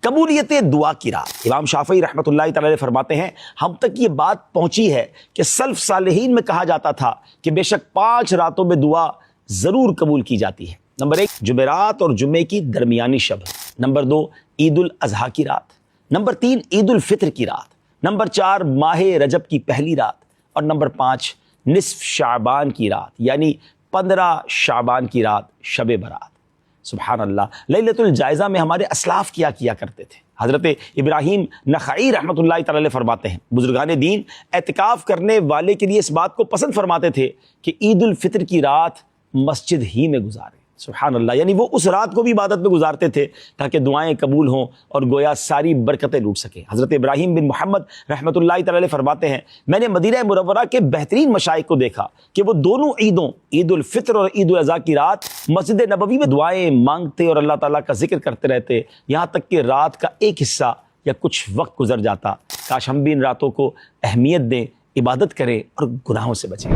قبولیت دعا کی رات۔ امام شافعی رحمۃ اللہ تعالی فرماتے ہیں ہم تک یہ بات پہنچی ہے کہ سلف صالحین میں کہا جاتا تھا کہ بے شک 5 راتوں میں دعا ضرور قبول کی جاتی ہے۔ نمبر 1 جمعرات اور جمعے کی درمیانی شب، نمبر 2 عید الاضحیٰ کی رات، نمبر 3 عید الفطر کی رات، نمبر 4 ماہ رجب کی پہلی رات، اور نمبر 5 نصف شعبان کی رات یعنی 15 شعبان کی رات شب برات۔ سبحان اللہ، لیلۃ الجائزہ میں ہمارے اسلاف کیا کرتے تھے۔ حضرت ابراہیم نخعی رحمۃ اللہ تعالی علیہ فرماتے ہیں بزرگان دین اعتکاف کرنے والے کے لیے اس بات کو پسند فرماتے تھے کہ عید الفطر کی رات مسجد ہی میں گزارے۔ سبحان اللہ، یعنی وہ اس رات کو بھی عبادت میں گزارتے تھے تاکہ دعائیں قبول ہوں اور گویا ساری برکتیں لوٹ سکیں۔ حضرت ابراہیم بن محمد رحمۃ اللہ تعالی علیہ فرماتے ہیں میں نے مدینہ منورہ کے بہترین مشائخ کو دیکھا کہ وہ دونوں عیدوں عید الفطر اور عید الاضحیٰ کی رات مسجد نبوی میں دعائیں مانگتے اور اللہ تعالیٰ کا ذکر کرتے رہتے، یہاں تک کہ رات کا ایک حصہ یا کچھ وقت گزر جاتا۔ کاش ہم بھی ان راتوں کو اہمیت دیں، عبادت کریں اور گناہوں سے بچیں۔